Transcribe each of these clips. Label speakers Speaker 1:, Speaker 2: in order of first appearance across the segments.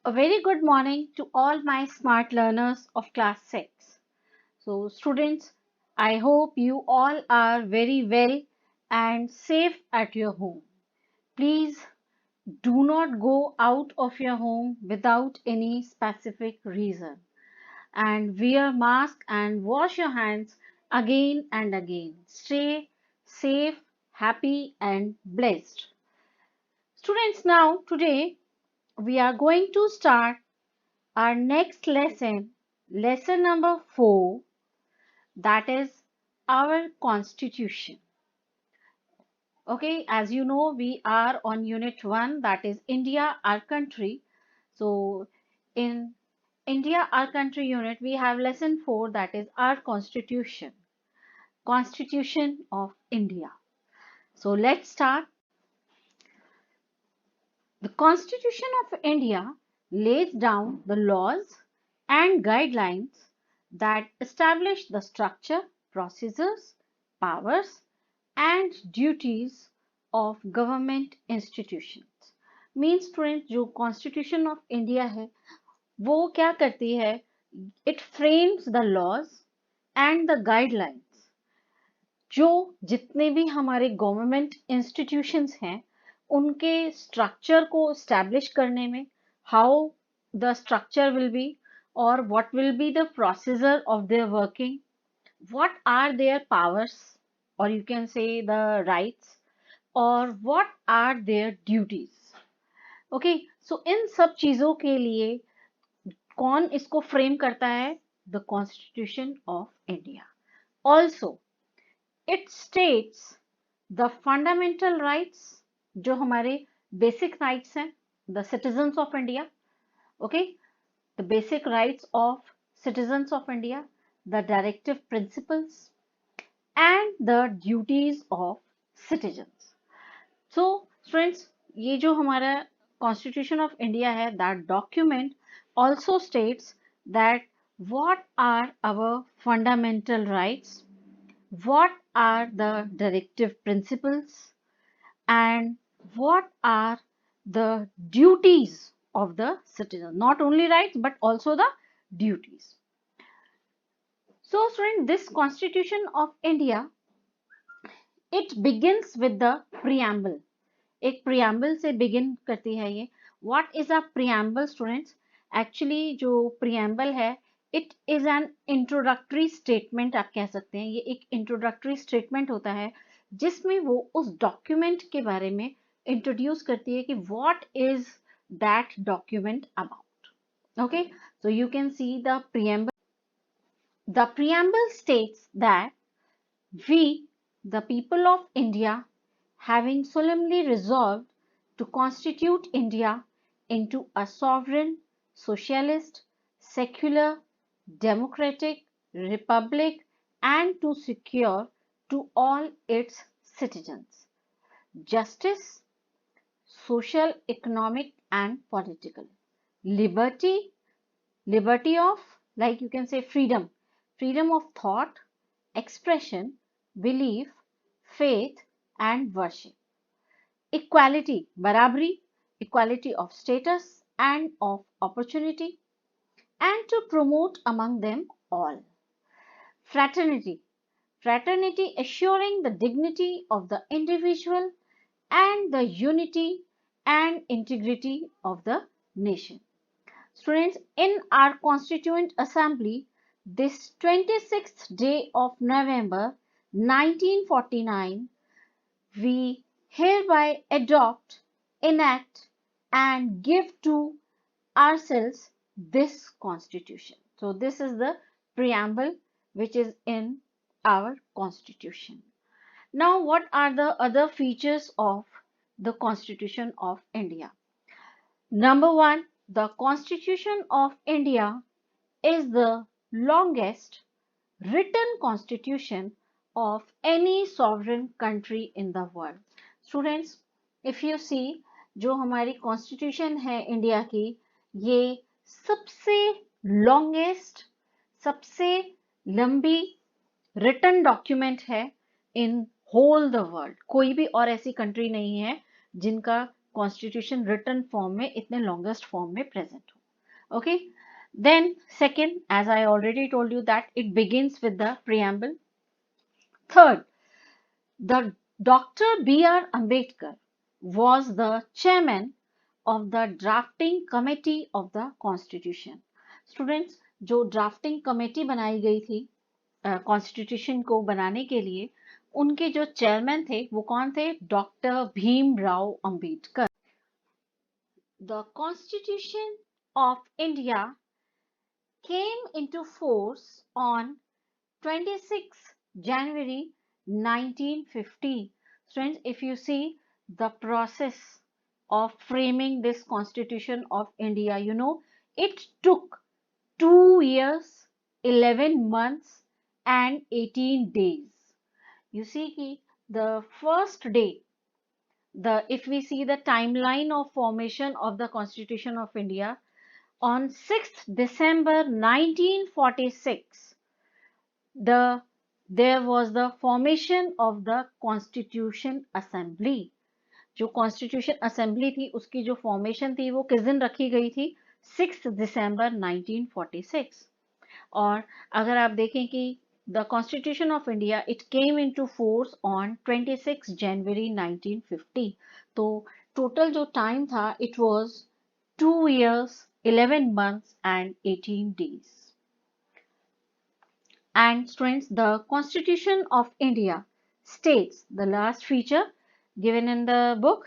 Speaker 1: A very good morning to all my smart learners of class 6. So, students, I hope you all are very well and safe at your home. Please do not go out of your home without any specific reason and wear mask and wash your hands again and again. Stay safe, happy and blessed. Students, now today we are going to start our next lesson, lesson number 4, that is our constitution. Okay, as you know, we are on unit 1, that is India, our country. So, in India, our country unit, we have lesson 4, that is our constitution, Constitution of India. So, let's start. The Constitution of India lays down the laws and guidelines that establish the structure, procedures, powers, and duties of government institutions. Means student जो constitution of India है वो क्या करती है? It frames the laws and the guidelines जो जितने भी हमारे गवर्नमेंट इंस्टीट्यूशंस हैं उनके स्ट्रक्चर को स्टैब्लिश करने में, how the structure will be और what will be the procedure of their working, what are their powers or you can say the rights or what are their duties. Okay, so इन सब चीजों के लिए कौन इसको frame करता है? The constitution of India. Also it states the fundamental rights जो हमारे बेसिक राइट्स हैं, the citizens of India. Okay, the basic rights of citizens of India, the directive principles and the duties of citizens. So friends, ये जो हमारा Constitution of India है, that document also states that what are our fundamental rights, what are the directive principles, and what are the duties of the citizen. Not only rights but also the duties. So friends, this Constitution of India, it begins with the preamble. एक preamble से begin करती है ये. What is a preamble, students? Actually जो preamble है, it is an introductory statement आप कह सकते हैं. ये एक introductory statement होता है जिसमें वो उस document के बारे में introduce करती है कि what is that document about. Okay, so you can see the preamble. The preamble states that we, the people of India, having solemnly resolved to constitute India into a sovereign, socialist, secular, democratic republic and to secure to all its citizens justice, social, economic and political, liberty of, like you can say, freedom of thought, expression, belief, faith and worship. Equality, barabari, equality of status and of opportunity, and to promote among them all. Fraternity assuring the dignity of the individual and the unity and integrity of the nation. Students, in our Constituent Assembly, this 26th day of November 1949, we hereby adopt, enact and give to ourselves this Constitution. So this is the preamble which is in our Constitution. Now what are the other features of the Constitution of India? Number 1, the Constitution of India is the longest written constitution of any sovereign country in the world. Students, if you see, जो हमारी constitution है India की, ये सबसे longest, सबसे लंबी written document है in whole the world. कोई भी और ऐसी country नहीं है जिनका कॉन्स्टिट्यूशन रिटन फॉर्म में, इतने लॉन्गेस्ट फॉर्म में प्रेजेंट हो. Okay, then second, as I already told you that it begins with the preamble. Third, the Dr. B.R. Ambedkar was the chairman of the drafting committee of the Constitution. Students, जो drafting committee बनाई गई थी constitution को बनाने के लिए, उनके जो चेयरमैन थे वो कौन थे? Doctor Bhimrao Ambedkar. The Constitution of India came into force on 26 January 1950. Friends, if you see the process of framing this Constitution of India, you know, it took 2 years, 11 months and 18 days. You see the first day, if we see the timeline of formation of the Constitution of India, on 6th December 1946, there was the formation of the Constitution Assembly. जो constitution assembly थी उसकी जो formation थी वो किस दिन रखी गई थी? 6 दिसंबर 1946. और अगर आप देखें कि the constitution of India it came into force on 26 जनवरी 1950. तो टोटल जो टाइम था it was 2 years, 11 months and 18 days. And students, the Constitution of India states, the last feature given in the book,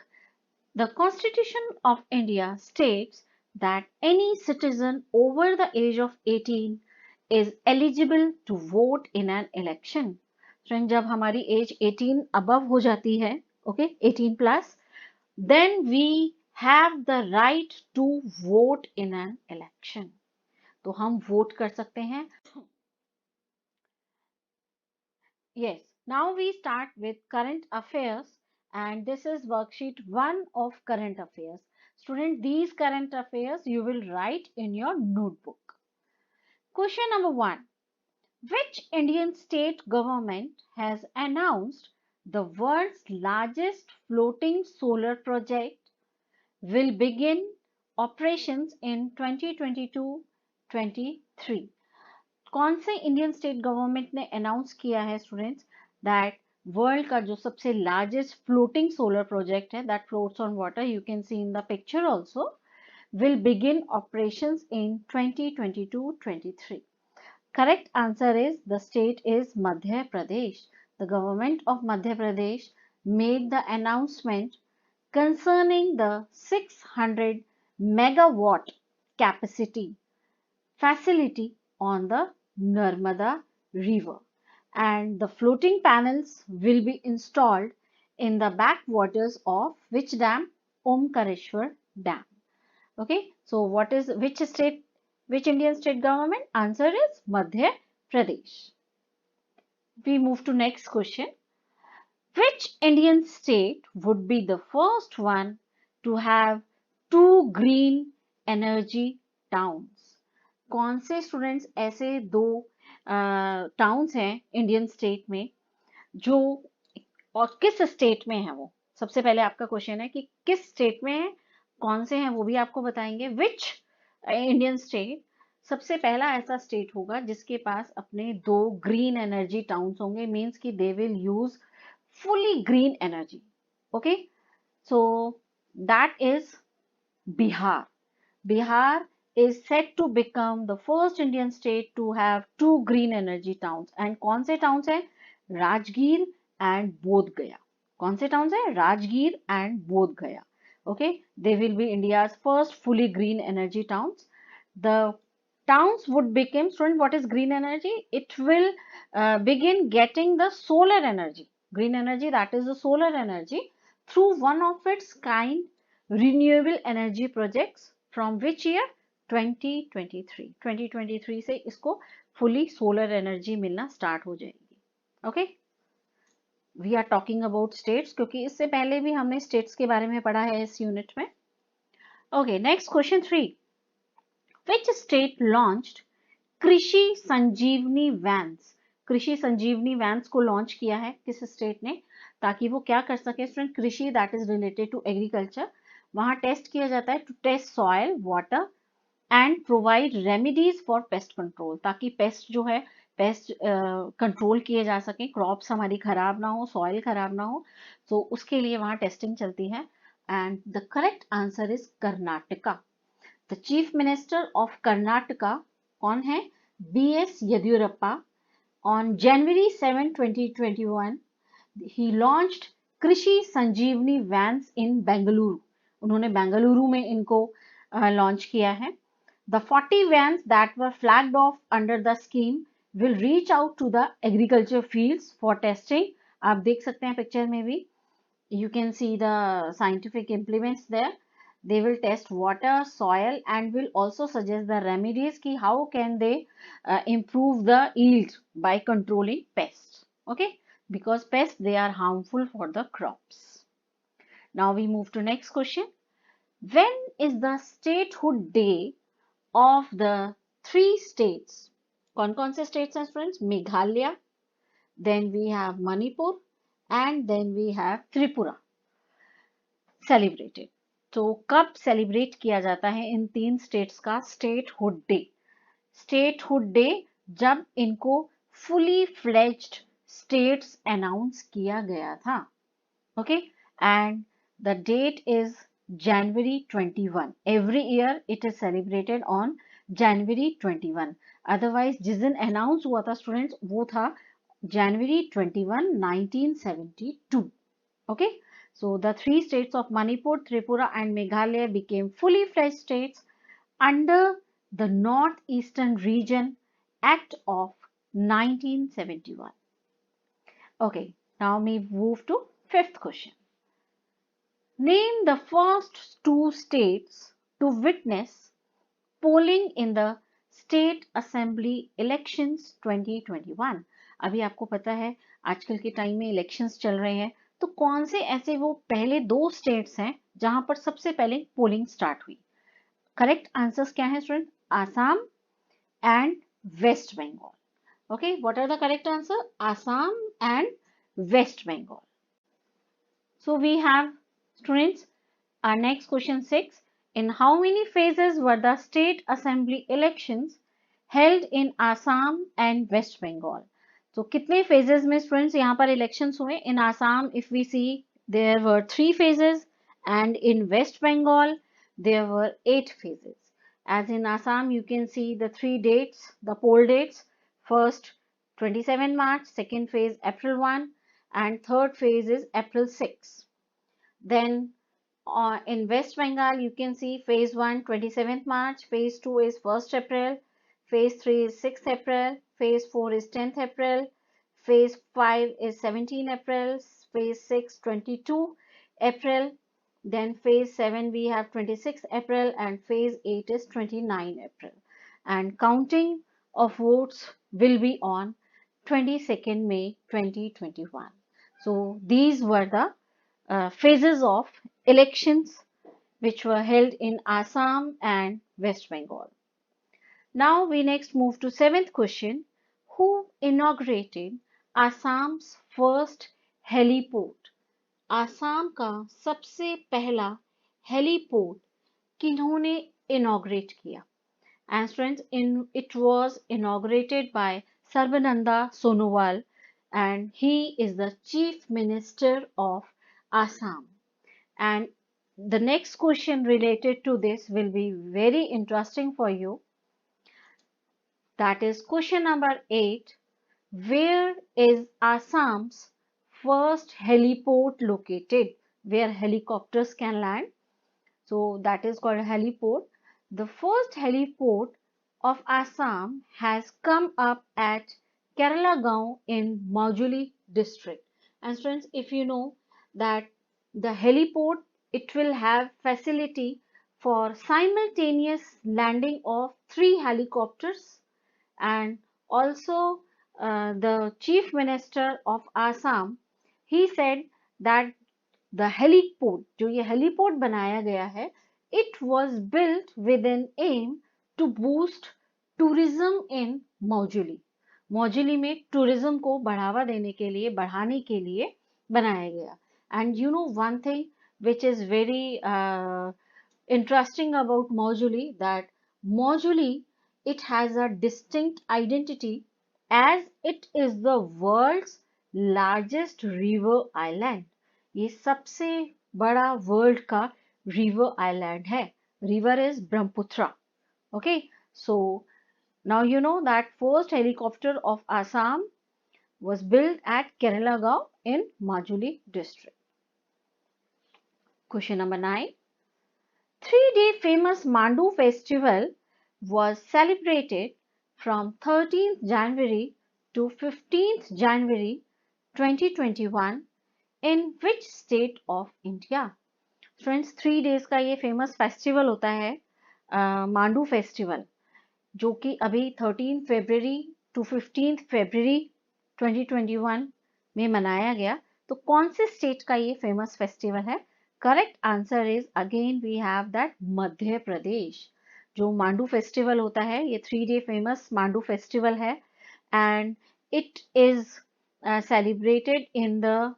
Speaker 1: the Constitution of India states that any citizen over the age of 18 is eligible to vote in an election. Friends, जब हमारी age 18 above हो जाती है, okay, 18 plus, then we have the right to vote in an election. तो हम vote कर सकते हैं. Yes, now we start with current affairs, and this is worksheet 1 of current affairs. Student, these current affairs you will write in your notebook. Question number 1. Which Indian state government has announced the world's largest floating solar project will begin operations in 2022-23? कौन से Indian state government ने announce किया है students that world का जो सबसे largest floating solar project है that floats on water, you can see in the picture also, will begin operations in 2022-23? Correct answer is the state is Madhya Pradesh. The government of Madhya Pradesh made the announcement concerning the 600 megawatt capacity facility on the Narmada River, and the floating panels will be installed in the backwaters of which dam? Omkareshwar Dam. Okay, so what is which Indian state government? Answer is Madhya Pradesh. We move to next question. Which Indian state would be the first one to have 2 green energy towns? कौन से students ऐसे 2 towns हैं Indian state में जो, और किस state में है वो? सबसे पहले आपका क्वेश्चन है कि किस स्टेट में है, कौन से हैं वो भी आपको बताएंगे. विच इंडियन स्टेट सबसे पहला ऐसा स्टेट होगा जिसके पास अपने 2 ग्रीन एनर्जी टाउन्स होंगे, मीन्स कि they will use fully green energy. Okay, so that is Bihar. Bihar is said to become the first Indian state to have 2 green energy towns. And कौन से towns हैं? राजगीर and बोध गया. कौन से towns हैं? राजगीर and बोध गया. Okay, they will be India's first fully green energy towns. The towns would become, student, what is green energy? It will begin getting the solar energy. Green energy, that is the solar energy, through one of its kind renewable energy projects. From which year? 2023 से इसको fully solar energy मिलना start हो जाएगी. Okay, we are talking about states क्योंकि इससे पहले भी हमने स्टेट्स के बारे में पढ़ा है इस यूनिट में. Okay, next question 3. Which state launched कृषि संजीवनी वैन्स? कृषि संजीवनी वैन्स को लॉन्च किया है किस स्टेट ने, ताकि वो क्या कर सके स्टूडेंट? कृषि, that is related to agriculture, वहाँ टेस्ट किया जाता है to test soil, water and provide remedies for pest control, ताकि पेस्ट जो है पेस्ट कंट्रोल किए जा सकें, क्रॉप्स हमारी खराब ना हो, सॉइल खराब ना हो, तो उसके लिए वहाँ टेस्टिंग चलती है। And the correct answer is Karnataka. The chief minister of Karnataka कौन है? BS Yediyurappa. On January 7, 2021 he launched कृषि संजीवनी वैन्स इन बेंगलुरु। उन्होंने बेंगलुरु में इनको लॉन्च किया है। The 40 vans that were flagged off under the scheme will reach out to the agriculture fields for testing. आप देख सकते हैं पिक्चर में भी, you can see the scientific implements there. They will test water, soil and will also suggest the remedies ki how can they improve the yield by controlling pests. Okay, because pests they are harmful for the crops. Now we move to next question. When is the statehood day of the 3 states? कौन से states हैं friends? Meghalaya, then we have Manipur and then we have Tripura celebrated. तो कब celebrate किया जाता है इन 3 states का स्टेटहुड डे? स्टेटहुड डे जब इनको फुली फ्लेज्ड स्टेट्स अनाउंस किया गया था। Okay, and the date is January 21. Every year it is celebrated on January 21. Otherwise जिस दिन अनाउंस हुआ था स्टूडेंट्स वो था January 21, 1972. Okay, so the 3 states of Manipur, Tripura and Meghalaya became fully fledged states under the Northeastern Region Act of 1971. Okay, now we move to 5th question. Name the first 2 states to witness polling in the State Assembly Elections 2021. अभी आपको पता है आजकल के time में elections चल रहे हैं, तो कौन से ऐसे वो पहले 2 स्टेट्स हैं जहां पर सबसे पहले पोलिंग स्टार्ट हुई? करेक्ट आंसर्स क्या है student? Assam and West Bengal. Okay, what are the correct answer? Assam and West Bengal. So we have students our next question 6. In how many phases were the state assembly elections held in Assam and West Bengal? So कितने phases में students यहाँ पर elections हुए? In Assam if we see there were 3 phases and in West Bengal there were 8 phases. As in Assam you can see the 3 dates, the poll dates. First 27 March, second phase April 1 and third phase is April 6. Then in West Bengal you can see phase 1 27th March, phase 2 is 1st April, phase 3 is 6th April, phase 4 is 10th April, phase 5 is 17 April, phase 6 22 April, then phase 7 we have 26 April and phase 8 is 29 April. And counting of votes will be on 22nd May 2021. So these were the phases of elections which were held in Assam and West Bengal. Now we next move to 7th question. Who inaugurated Assam's first heliport? Assam का सबसे पहला heliport किन्होंने inaugurate किया? And students, it was inaugurated by Sarbananda Sonowal and he is the Chief Minister of Assam. And the next question related to this will be very interesting for you. That is question number 8. Where is Assam's first heliport located? Where helicopters can land. So that is called a heliport. The first heliport of Assam has come up at Kerala in Majuli district. And students, if you know that the heliport, it will have facility for simultaneous landing of 3 helicopters, and also the Chief Minister of Assam, he said that the heliport, जो ये heliport बनाया गया है, it was built with an aim to boost tourism in Majuli. Majuli में tourism को बढ़ावा देने के लिए, बढ़ाने के लिए बनाया गया. And you know one thing, which is very interesting about Majuli, that Majuli, it has a distinct identity as it is the world's largest river island. ये सबसे बड़ा वर्ल्ड का रिवर आइलैंड है. River is Brahmaputra. Okay, so now you know that first helicopter of Assam was built at Kerala in Majuli district. Question number 9. 3-day famous Mandu festival was celebrated from 13th January to 15th January 2021 in which state of India? Friends, 3 days का ये famous festival होता है Mandu festival, जो कि अभी 13 फरवरी to 15 फरवरी 2021 में मनाया गया. तो कौन से स्टेट का ये फेमस फेस्टिवल है? Correct answer is again we have that Madhya Pradesh. जो मांडू फेस्टिवल होता है ये 3-day फेमस मांडू फेस्टिवल है and it is celebrated in the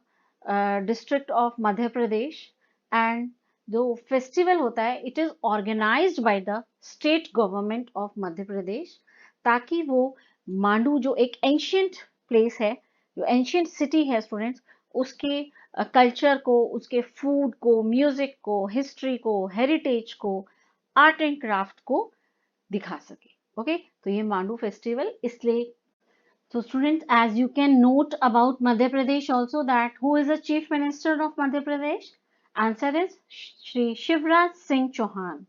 Speaker 1: district of Madhya Pradesh. And जो फेस्टिवल होता है it is organised by the state government of Madhya Pradesh, ताकि वो मांडू जो एक एंशियंट प्लेस है, जो एंशियंट सिटी है स्टूडेंट्स, उसके कल्चर को, उसके फूड को, म्यूजिक को, हिस्ट्री को, हेरिटेज को, आर्ट एंड क्राफ्ट को दिखा सके. ओके, तो ये मांडू फेस्टिवल इसलिए. So students, as you can note about Madhya Pradesh also, that who is the Chief Minister of Madhya Pradesh? Answer is Shri Shivraj Singh Chauhan.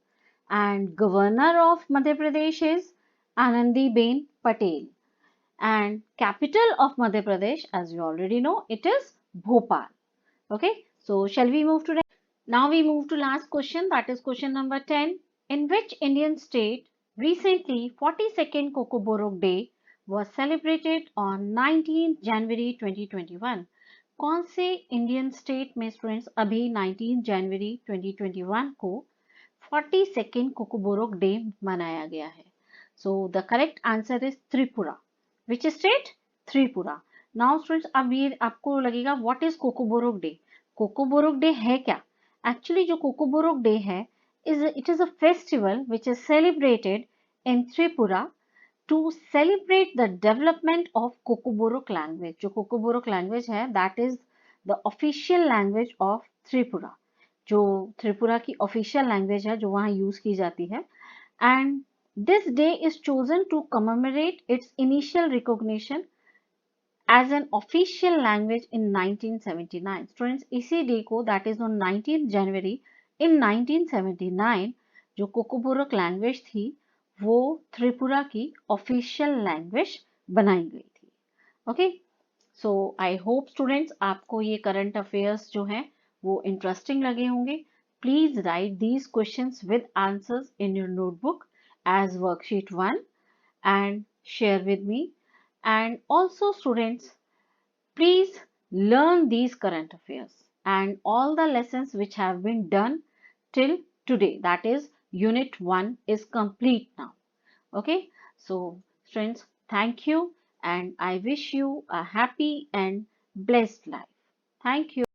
Speaker 1: And Governor of Madhya Pradesh is Anandiben Patel. And capital of Madhya Pradesh, as you already know, it is Bhopal. Okay, so shall we move to next? Now we move to last question, that is question number 10. In which Indian state recently 42nd Kokoborok Day was celebrated on 19th January 2021? कौन से Indian state में students अभी 19 जनवरी 2021 को 42nd कोकोबोरोक day मनाया गया है? So the correct answer is Tripura. Which state? Tripura. Now students, अब ये आपको लगेगा व्हाट इज कोकोबोरोक डे. कोकोबोरोक डे है क्या? एक्चुअली जो कोकोबोरोक डे है it is a festival which is celebrated in Tripura to celebrate the development of Kokoborok language. जो Kokoborok language है that is the official language of Tripura. जो त्रिपुरा की official language है जो वहाँ use की जाती है. And this day is chosen to commemorate its initial recognition as an official language in 1979. Students, इसी day को that is on 19th January in 1979 जो कोकोबोरोक language थी वो त्रिपुरा की ऑफिशियल लैंग्वेज बनाई गई थी. Okay, so I hope students आपको ये करंट अफेयर्स जो हैं वो इंटरेस्टिंग लगे होंगे. Please write these questions with answers in your notebook as worksheet 1 and share with me. And also students, please learn these current affairs and all the lessons which have been done till today, that is unit 1 is complete now. Okay, so friends, thank you and I wish you a happy and blessed life. Thank you.